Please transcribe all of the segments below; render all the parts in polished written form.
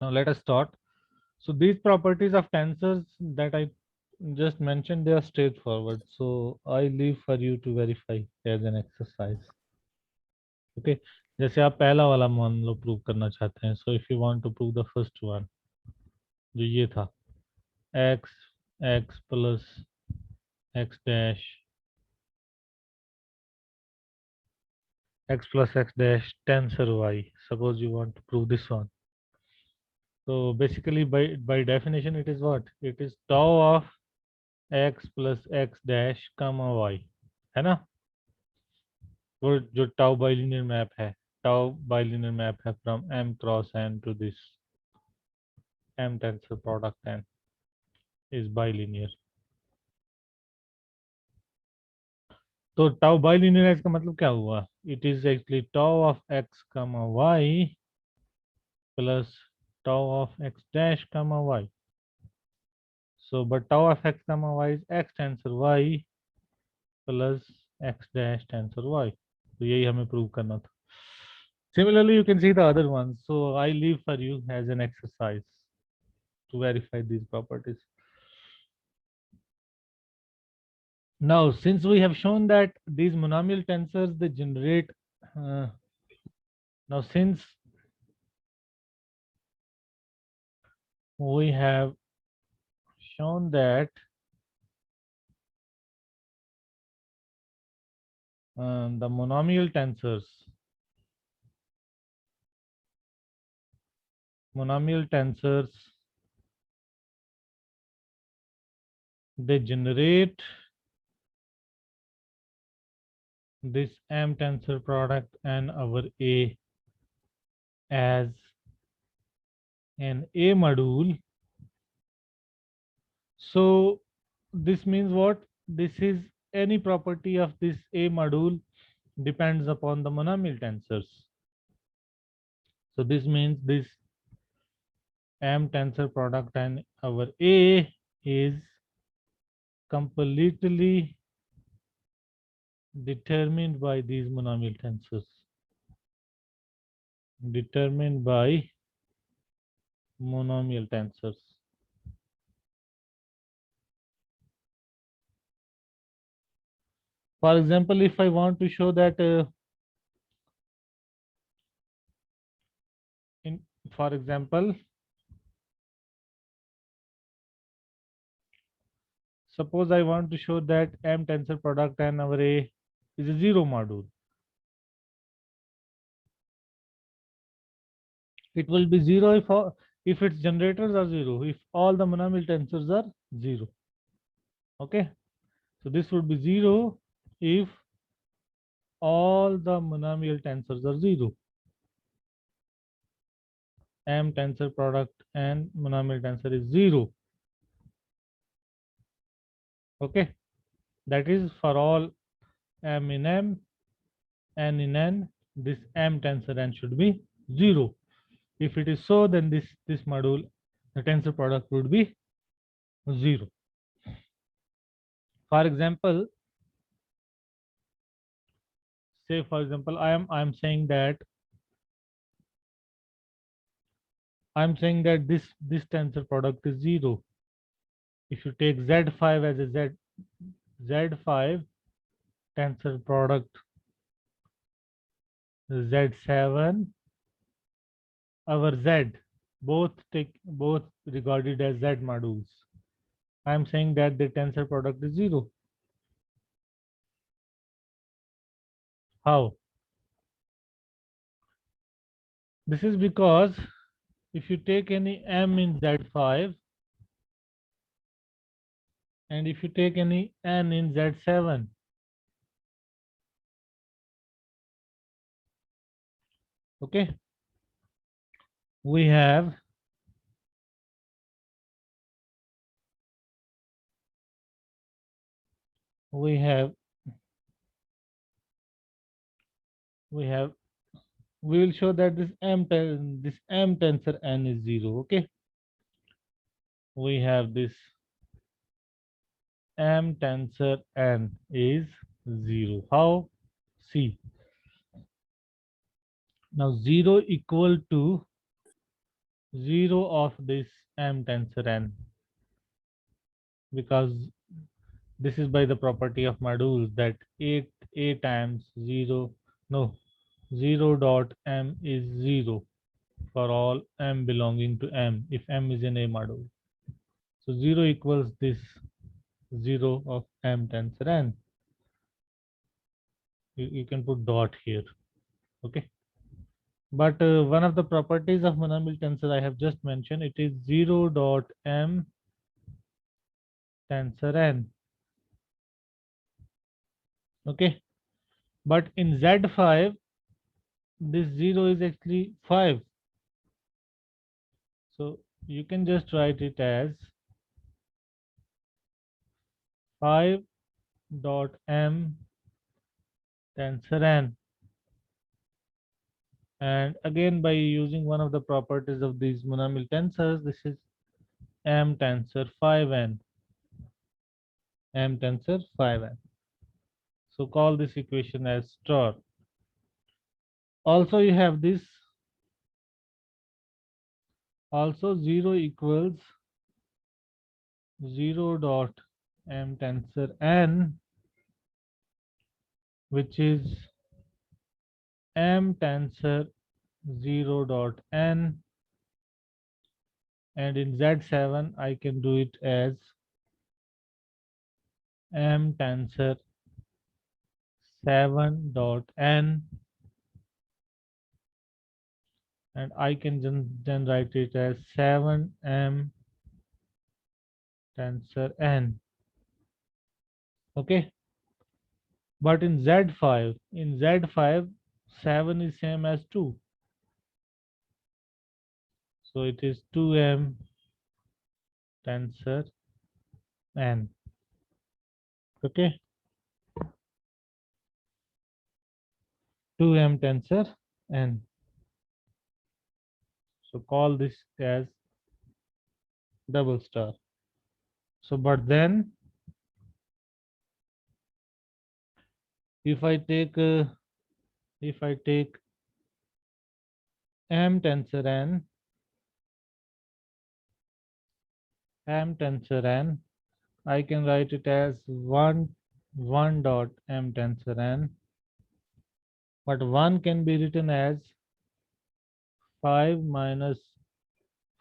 Now let us start. So these properties of tensors that I just mentioned, they are straightforward. So I leave for you to verify as an exercise. Okay. जैसे आप पहला वाला मान लो prove करना चाहते हैं. So if you want to prove the first one, जो ये था x x plus x dash x plus x dash tensor y. Suppose you want to prove this one. So basically by definition it is what? It is tau of x plus x dash comma y. है ना? वो जो tau bilinear map है. Tau bilinear map है from m cross n to this m tensor product n is bilinear. तो tau bilinear है, इसका मतलब क्या हुआ? It is actually tau of x comma y plus tau of x dash comma y. So but tau of x comma y is x tensor y plus x dash tensor y. तो यही हमें prove करना था. Similarly, you can see the other ones. So I leave for you as an exercise to verify these properties. Now, since we have shown that these monomial tensors, they generate, uh, now since we have shown that the monomial tensors, they generate this M tensor product and our A as an A module. So this means what? This is any property of this A module depends upon the monomial tensors. So this means this M tensor product and our A is completely determined by these monomial tensors. Determined by monomial tensors. For example, if I want to show that for example, suppose I want to show that M tensor product and our A is a zero module. It will be zero if its generators are zero, if all the monomial tensors are zero. Okay, so this would be zero if all the monomial tensors are zero. M tensor product and monomial tensor is zero. Okay, that is for all M in M, N in N, this M tensor N should be zero. If it is so, then this module, the tensor product would be zero. For example, say for example, I'm saying that this tensor product is zero. If you take Z5 as a Z5 tensor product Z7, our Z, both regarded as Z modules. I'm saying that the tensor product is zero. How? This is because if you take any M in Z5 and if you take any N in Z7, okay, we have we have we have we will show that this M tensor N is zero. Okay, we have this M tensor N is zero. How? See, now zero equal to 0 of this M tensor N, because this is by the property of modules that a times 0, no, 0 dot M is 0 for all M belonging to M if M is in a module. So 0 equals this 0 of M tensor N. You can put dot here, okay? But one of the properties of monomial tensor I have just mentioned, it is 0 dot M tensor N, okay? But in Z5, this 0 is actually 5. So you can just write it as 5 dot M tensor N. And again, by using one of the properties of these monomial tensors, this is M tensor 5n. M tensor 5n. So call this equation as star. Also you have this, also 0 equals 0 dot M tensor N, which is M tensor 0 dot N, and in Z7 I can do it as M tensor 7 dot N, and I can then write it as 7M tensor N, okay? But in Z5, 7 is same as 2, so it is 2M tensor N, okay? 2M tensor N. So call this as double star. So but then if I take M tensor N, I can write it as 1 dot M tensor N, but 1 can be written as 5 minus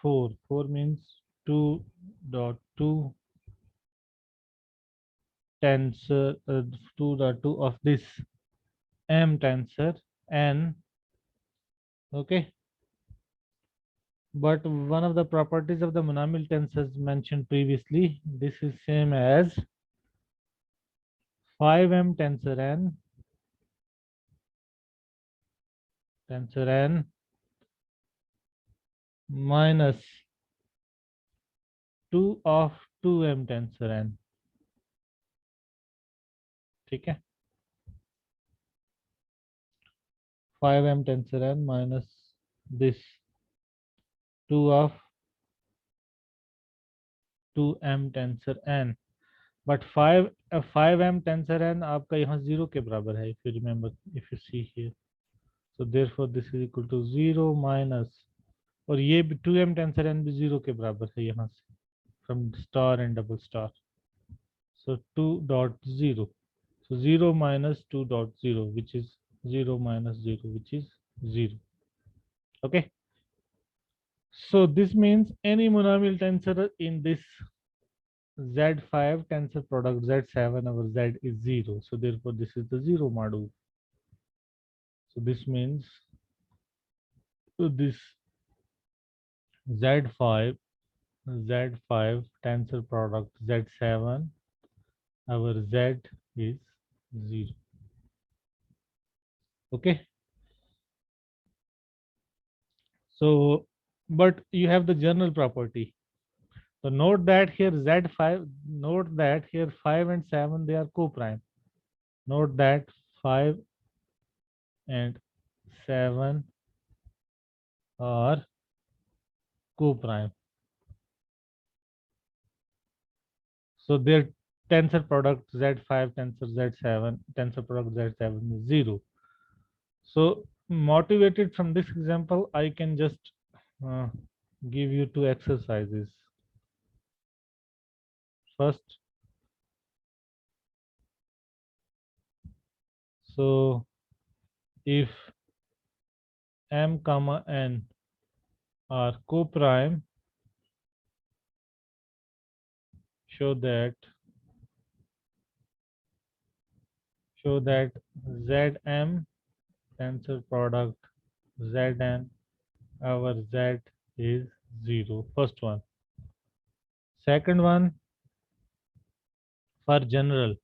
4. 4 means 2 dot 2 tensor 2 dot 2 of this M tensor N, okay? But one of the properties of the monomial tensors mentioned previously, this is same as 5M tensor N minus 2 of 2M tensor N, ठीक है? 5M tensor N minus this 2 of 2M tensor N. But 5M tensor N आपका यहाँ 0 के बराबर है, if you remember, if you see here. So therefore this is equal to 0 minus, और ये 2M tensor N भी 0 के बराबर है यहाँ से, from star and double star. So 2 dot 0. So 0 minus 2 dot 0, which is 0 minus 0, which is 0. Okay. So this means any monomial tensor in this Z5 tensor product Z7 over Z is 0. So therefore this is the 0 module. So this means this Z5 tensor product Z7 our Z is 0. Okay. So but you have the general property. So note that here Z5, note that here 5 and 7 they are co-prime. Note that 5 and 7 are co-prime. So their tensor product Z5 tensor Z7 tensor product Z7 is 0. So motivated from this example, I can just give you two exercises. First, so if m comma n are co-prime, show that Zm tensor product Zn our Z is 0. First one. Second one, for general,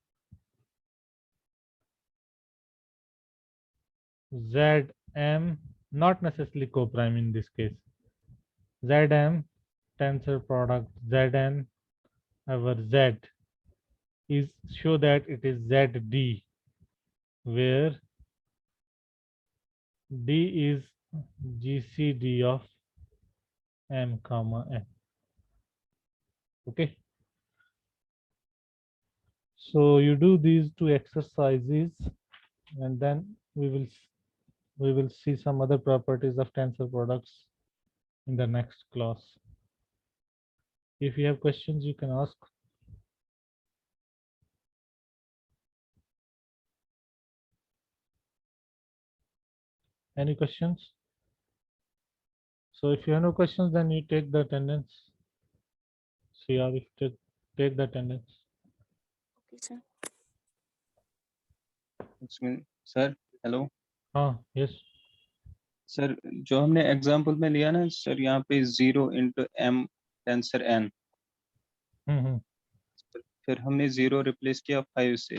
Zm not necessarily co-prime in this case. Zm tensor product Zn our Z is, show that it is Zd, where D is GCD of m comma n. Okay, so you do these two exercises and then we will see some other properties of tensor products in the next class. If you have questions, you can ask. Any questions? So if you have no questions, then you take the attendance. See how we take the attendance. Okay, sir. Sir hello हाँ, yes. Sir जो हमने example में लिया ना sir, यहाँ पे 0 into m tensor n, फिर हमने 0 रिप्लेस किया 5 से।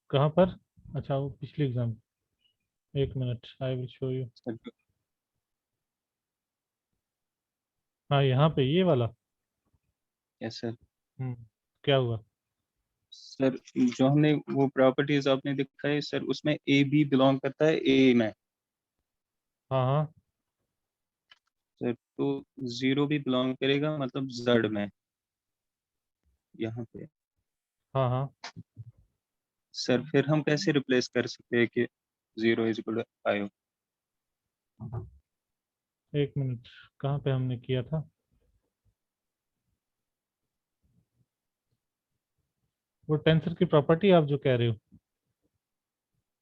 कहाँ पर? अच्छा, वो पिछले एग्जाम। एक minute, I will show you. Sir हाँ, यहाँ पे ये वाला। Yes sir. क्या हुआ? सर जो हमने वो प्रॉपर्टीज आपने दिखाई सर, उसमें a b बिलोंग करता है a में। हाँ हाँ सर तो 0 भी बिलोंग करेगा मतलब z में यहाँ पे। हाँ हाँ सर फिर हम कैसे रिप्लेस कर सकते हैं कि 0 इज इक्वल टू 5? एक मिनट, कहाँ पे हमने किया था? वो टेंसर की प्रॉपर्टी आप जो कह रहे हो?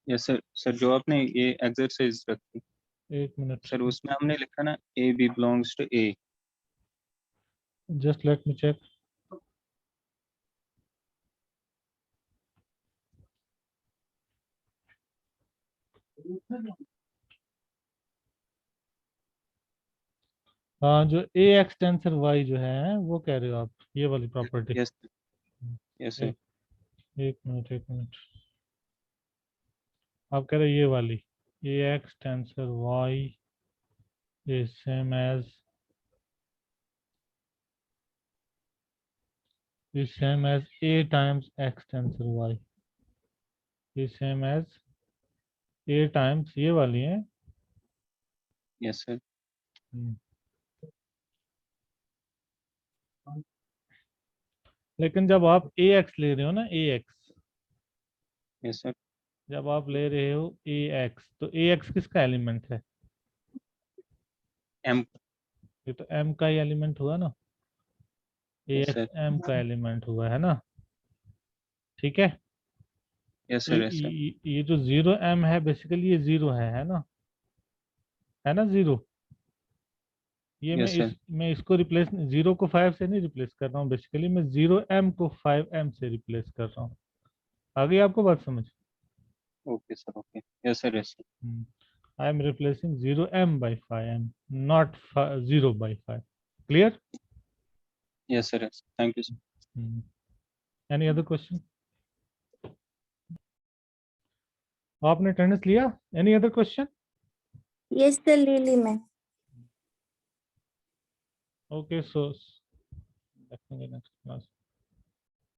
Yes sir. सर जो आपने ये एक्सरसाइज रखी एक मिनट, सर, उसमें हमने लिखा ना a b belongs to a। Just let me check. हाँ, जो ए एक्स टेंसर वाई जो है वो कह रहे हो आप, ये वाली प्रॉपर्टी? Yes yes sir. एक मिनट, एक मिनट। आप कह रहे हो ये वाली A X tensor Y is same as a times x tensor y is same as a times ये वाली है। Yes sir. लेकिन जब आप ए एक्स ले रहे हो ना, ए एक्स, यस सर। जब आप ले रहे हो ए एक्स, तो ए एक्स किसका एलिमेंट है? m। ये तो m का ही एलिमेंट हुआ ना। ए यस एक्स सर। m का एलिमेंट हुआ है ना, ठीक है? यस तो सर। Yes sir. ये जो 0m है, बेसिकली ये 0 है ना? है ना 0? ये यस सर। मैं इसको रिप्लेस, 0 को 5 से नहीं रिप्लेस कर रहा हूँ, बेसिकली मैं 0m को 5m से रिप्लेस कर रहा हूँ। आ गई आपको बात समझ? Okay sir. Okay. Yes sir. Yes sir. I am replacing 0m by 5m, not 0 by 5. Clear? Yes sir. Yes thank you sir. Any other question? आपने अटेंडेंस लिया? Any other question? Yes, sir, Lily ma'am. Okay, so definitely next class.